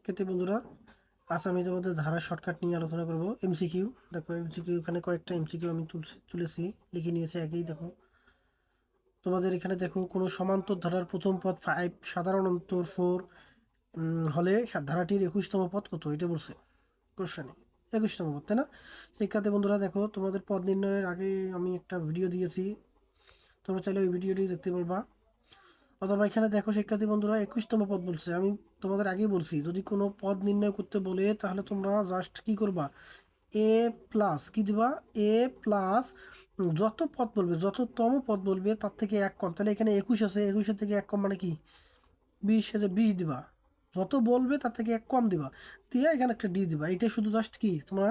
শিক্ষার্থী বন্ধুরা, আজ আমি তোমাদের ধারার শর্টকাট নিয়ে আলোচনা করব। এমসিকিউ দেখো, এমসিকিউ এখানে কয়েকটা এমসিকিউ আমি তুলেছি, লিখে নিয়েছি আগেই। দেখো তোমাদের এখানে দেখো, কোনো সমান্তর ধারার প্রথম পদ 5, সাধারণ অন্তর 4 হলে ধারাটির 21তম পদ কত, এটা বলছে কোশ্চেনে। 21তম পদ, তাই না? শিক্ষার্থী বন্ধুরা দেখো, তোমাদের পদ নির্ণয়ের আগে আমি একটা ভিডিও দিয়েছি, তোমরা চাইলে ওই ভিডিওটি দেখতে পারবা। অথবা এখানে দেখো শিক্ষার্থী বন্ধুরা, 21তম পদ বলছে। আমি তোমাদের আগেই বলছি, যদি কোনো পদ নির্ণয় করতে বলে তাহলে তোমরা জাস্ট কি করবা, এ প্লাস কি দিবা, এ প্লাস যত পদ বলবে, যততম পদ বলবে তার থেকে এক কম। তাহলে এখানে 21 আছে, 21-এর থেকে এক কম মানে কি 20, আছে 20 দিবা। যত বলবে তার থেকে এক কম দিবা, দিয়ে এখানে একটা ডি দিবা। এটা শুধু জাস্ট কি তোমরা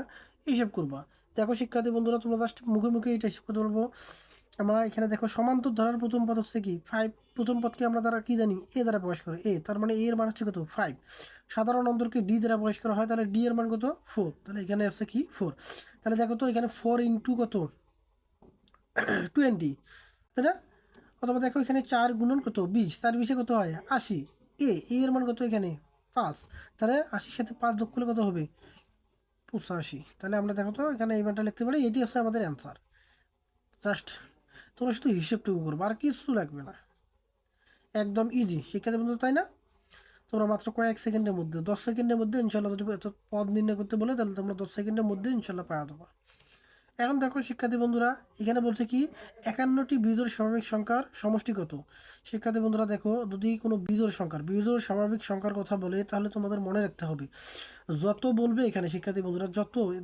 হিসেব করবা। দেখো শিক্ষার্থী বন্ধুরা, তোমরা জাস্ট মুখে মুখে এটা হিসেব করতে পারবো। আমরা এখানে দেখো, সমান্তর ধারার প্রথম পদ হচ্ছে কি 5। প্রথম পদকে আমরা দ্বারা কি জানি, এ দ্বারা প্রকাশ করে, এ তার মানে এর মান হচ্ছে কত 5। সাধারণ অন্তরকে ডি দ্বারা প্রকাশ করা হয়, তাহলে ডি এর মান কত 4। তাহলে এখানে হচ্ছে কি 4। তাহলে দেখো তো এখানে 4 ইন্টু কত 20, তাই না? অথবা দেখো এখানে 4 গুণন কত 20, 4 20-এ কত হয় 80। এর মান কত এখানে 5। তাহলে 80-র সাথে 5 যোগ করলে কত হবে 85। তাহলে আমরা দেখো তো এখানে এই মানটা লিখতে পারি, এটি হচ্ছে আমাদের অ্যান্সার। জাস্ট তোমরা শুধু হিসেবটুকু করবো, আর কিছু লাগবে না, একদম ইজি শিক্ষার্থী বন্ধু, তাই না? তোমরা মাত্র কয়েক সেকেন্ডের মধ্যে, 10 সেকেন্ডের মধ্যে ইনশাল্লাহ, যদি এত পদ নির্ণয় করতে বলে তাহলে তোমরা 10 সেকেন্ডের মধ্যে ইনশাল্লাহ পাওয়া দেবো। এখন দেখো শিক্ষার্থী বন্ধুরা, এখানে বলছে কি 51টি বিজোড় স্বাভাবিক সংখ্যার সমষ্টি কত। শিক্ষার্থী বন্ধুরা দেখো, যদি কোনো বিজোড় স্বাভাবিক সংখ্যার কথা বলে তাহলে তোমাদের মনে রাখতে হবে, যত বলবে এখানে শিক্ষার্থী বন্ধুরা,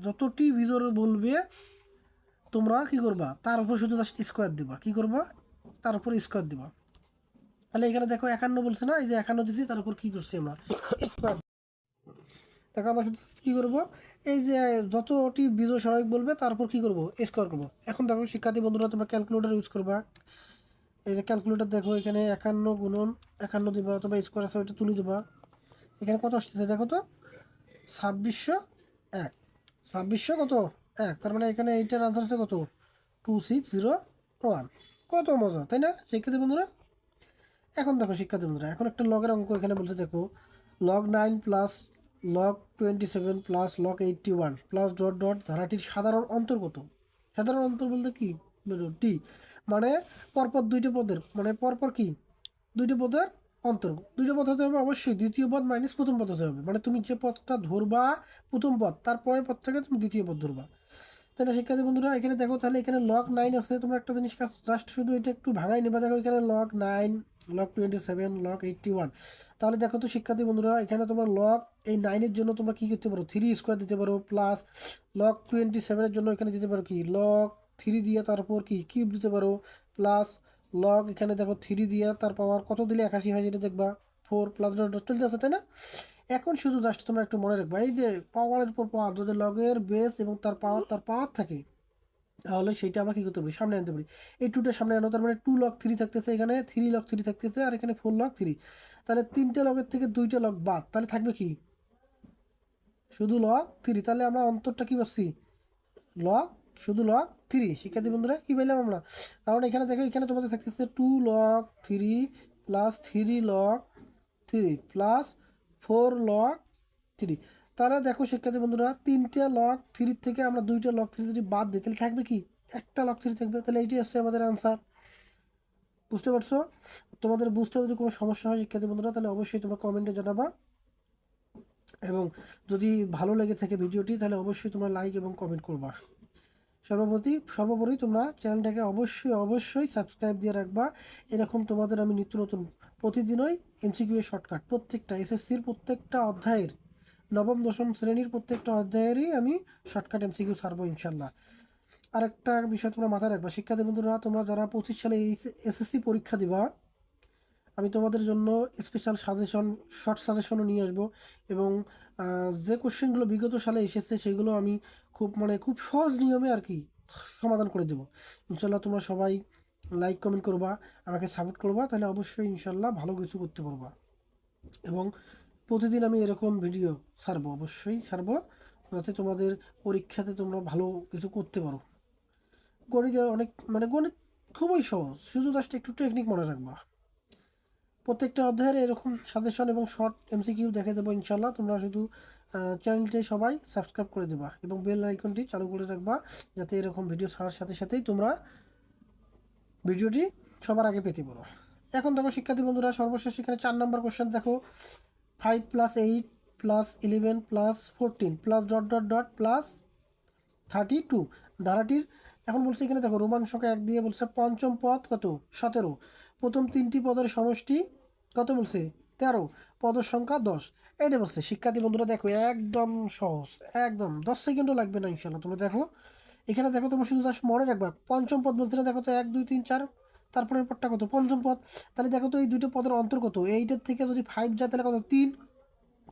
যতটি বিজোড় বলবে তোমরা কি করবা, তার উপর শুধু জাস্ট স্কোয়ার দিবা। কি করবা, তার উপর স্কোয়ার দিবা। তাহলে এখানে দেখো 51 বলছে না, এই যে 51 দিচ্ছি, তার উপর কি করছি আমরা স্কোয়ার। দেখো আমরা শুধু কী করবো, এই যে যতটি বিজোড় স্বাভাবিক বলবে তারপর কি করব, স্কোয়ার করবো। এখন দেখো শিক্ষার্থী বন্ধুরা, তোমরা ক্যালকুলেটর ইউজ করবা। এই যে ক্যালকুলেটর দেখো, এখানে 51 গুণন 51 দিবা, অথবা স্কোয়ার আছে ওইটা তুলে দেবা। এখানে কত আসতেছে দেখো তো, 2601। 2600 কত 1, তার মানে এখানে এইটার আনসার হচ্ছে কত 2601। কত মজা, তাই না শিক্ষার্থী বন্ধুরা? এখন দেখো শিক্ষার্থী বন্ধুরা, এখন একটা লগের অঙ্ক এখানে বলছে। দেখো, log 9 plus log 27 plus log 81 plus dot dot ধারাটির সাধারণ অন্তর কত। সাধারণ অন্তর বলতে কি বুঝো, টি মানে পরপর দুইটা পদের, মানে পরপর কি দুইটা পদের অন্তর। দুইটা পদ হতে হবে অবশ্যই, দ্বিতীয় পদ মাইনাস প্রথম পদ হতে হবে। মানে তুমি যে পদটা ধরবা প্রথম পদ, তারপরের পদ থেকে তুমি দ্বিতীয় পদ ধরবা। তাই না শিক্ষার্থী বন্ধুরা? এখানে দেখো, তাহলে এখানে log 9 আছে, তোমরা একটা জিনিস জাস্ট শুধু এটা একটু ভাঙাই নেবা। দেখো এখানে log 9, log 27, log 81। তাহলে দেখো তো শিক্ষার্থী বন্ধুরা, এখানে তোমরা এই 9-এর জন্য তোমরা কী করতে পারো, 3 স্কোয়ার দিতে পারো, প্লাস log 27-এর জন্য এখানে দিতে পারো কি log 3 দিয়ে তারপর কি কিউব দিতে পারো, প্লাস এখানে দেখো 3 দিয়ে তার পাওয়ার কত দিলে 81 হয়, যেটা দেখবা 4, প্লাস ডট ডট চলতে আছে, তাই না? এখন শুধু জাস্ট তোমরা একটু মনে রাখবা, এই যে পাওয়ারের উপর পাওয়ার, যদি লগের বেস এবং তার পাওয়ার থাকে, তাহলে সেইটা আমরা কী করতে পারি, সামনে আনতে পারি। এই টুটা সামনে আনো, তার মানে 2 log 3 থাকতেছে, এখানে 3 log 3 থাকতেছে, আর এখানে 4 log 3। তাহলে 3টে লগের থেকে 2টা লগ বাদ, তাহলে থাকবে কি শুধু log 3। তাহলে আমরা অন্তরটা কি পাচ্ছি, লগ শুধু log 3। শিক্ষার্থী বন্ধুরা কি পেলাম আমরা, কারণ এখানে দেখো, এখানে তোমাদের থাকতেছে 2 log 3 plus 3 log 3 plus 4 log 3। তাহলে দেখো শিক্ষার্থী বন্ধুরা, 3টে log 3 থেকে আমরা 2টা log 3 যদি বাদ দিই, তাহলে থাকবে কি একটা log 3 থাকবে। তাহলে এইটি আসছে আমাদের আনসার। বুঝতে পারছো? তোমাদের বুঝতে যদি কোনো সমস্যা হয় শিক্ষার্থী বন্ধুরা, তাহলে অবশ্যই তোমরা কমেন্টে জানাবা। এবং যদি ভালো লেগে থাকে ভিডিওটি, তাহলে অবশ্যই তোমরা লাইক এবং কমেন্ট করবা। সর্বোপরি তোমরা চ্যানেলটাকে অবশ্যই সাবস্ক্রাইব দিয়ে রাখবা। এরকম তোমাদের আমি নিত্য নতুন প্রতিদিনই এমসিকিউ এর শর্টকাট, প্রত্যেকটা এসএসসির প্রত্যেকটা অধ্যায়ের, নবম দশম শ্রেণীর প্রত্যেকটা অধ্যায়েরই আমি শর্টকাট এমসিকিউ ছাড়বো ইনশাল্লাহ। আরেকটা বিষয় তোমরা মাথায় রাখবা শিক্ষার্থী বন্ধুরা, তোমরা যারা 25 সালে এই এসএসসি পরীক্ষা দিবা, আমি তোমাদের জন্য স্পেশাল শর্ট সাজেশনও নিয়ে আসবো। এবং যে কোশ্চেনগুলো বিগত সালে এসেছে সেগুলো আমি খুব সহজ নিয়মে আর কি সমাধান করে দেবো ইনশাল্লাহ। তোমরা সবাই লাইক কমেন্ট করবা, আমাকে সাপোর্ট করবা, তাহলে অবশ্যই ইনশাল্লাহ ভালো কিছু করতে পারবা। এবং প্রতিদিন আমি এরকম ভিডিও অবশ্যই ছাড়বো, যাতে তোমাদের পরীক্ষাতে তোমরা ভালো কিছু করতে পারো। গণিত অনেক, গণিত খুবই সহজ, শুধু জাস্ট একটু টেকনিক মনে রাখবা। প্রত্যেকটা অধ্যায়ের এরকম সাজেশন এবং শর্ট এমসিকিউ দেখে দেবো ইনশাল্লাহ। তোমরা শুধু চ্যানেলটি সবাই সাবস্ক্রাইব করে দেবা এবং বেল আইকনটি চালু করে রাখবা, যাতে এরকম ভিডিও ছাড়ার সাথে সাথেই তোমরা ভিডিওটি সবার আগে পেতে পারো। এখন দেখো শিক্ষার্থী বন্ধুরা, সর্বশেষ এখানে 4 নম্বর কোশ্চেন দেখো, 5 + 8 + 11 + 14 plus dot dot dot plus 32 ধারাটির। এখন বলছে এখানে দেখো রোমান সংখ্যা 1 দিয়ে বলছে পঞ্চম পদ কত 17, প্রথম 3টি পদের সমষ্টি কত বলছে 13, পদের সংখ্যা 10। এটা বলছে শিক্ষার্থী বন্ধুরা দেখো একদম সহজ, একদম 10 সেকেন্ডও লাগবে না ইনশাল্লাহ। তোমরা দেখো এখানে দেখো, তোমরা শুধু জাস্ট মনে রাখবা পঞ্চম পদ বলতে দেখো তো 1 2 3 4, তারপরের পদটা কত পঞ্চম পদ। তাহলে দেখো তো এই দুটো পদের অন্তর কত, এইটার থেকে যদি 5 যায় তাহলে কত 3,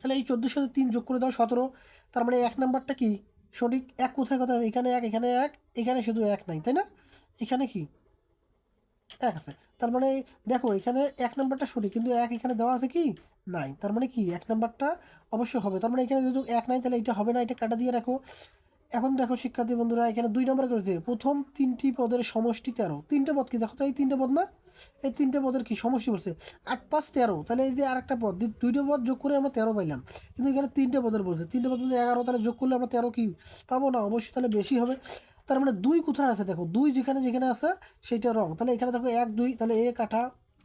তাহলে এই 14 সাথে 3 যোগ করে দাও 17। তার মানে 1 নাম্বারটা কি সঠিক। এক কোথায় কোথায়, এখানে 1 এখানে 1 এখানে শুধু 1 নাই, তাই না? এখানে কি 1 আছে, তার মানে দেখো এখানে 1 নাম্বারটা সঠিক, কিন্তু 1 এখানে দেওয়া আছে কি নাই, তার মানে কি 1 নাম্বারটা অবশ্যই হবে। তার মানে এখানে যেহেতু 1 নাই তাহলে এটা হবে না, এটা কাটা দিয়ে রাখো। এখন দেখো শিক্ষার্থী বন্ধুরা এখানে 2 নম্বর করেছে প্রথম 3টি পদের সমষ্টি 13, 3টে পদ কি দেখো তো, এই 3টে পদ না, এই 3টে পদের কি সমষ্টি বলছে 8 5 13, তাহলে এই যে আরেকটা পদ 2টে পদ যোগ করে আমরা 13 পাইলাম, কিন্তু এখানে 3টে পদের বলছে, 3টে পদ বলতে 11, তাহলে যোগ করলে আমরা 13 কি পাবো না, অবশ্যই তাহলে বেশি হবে। তার মানে 2 কোথায় আছে দেখো, 2 যেখানে যেখানে আছে সেইটা রং, তাহলে এখানে দেখো 1 2, তাহলে এ কাটা,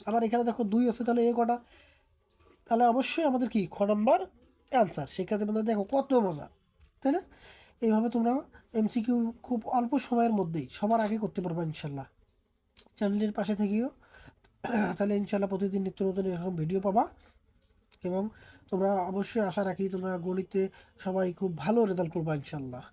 আবার এখানে দেখো 2 আছে তাহলে এ কটা, তাহলে অবশ্যই আমাদের কি খ নম্বর অ্যান্সার। সেক্ষেত্রে বন্ধুরা দেখো কত মজা, তাই না? এইভাবে তোমরা এমসিকিউ খুব অল্প সময়ের মধ্যেই সবার আগে করতে পারবে ইনশাল্লাহ। চ্যানেলের পাশে থেকেও তাহলে ইনশাল্লাহ প্রতিদিন নিত্য নতুন এরকম ভিডিও পাবা। এবং তোমরা অবশ্যই আশা রাখি তোমরা গণিতে সবাই খুব ভালো রেজাল্ট করবা ইনশাল্লাহ।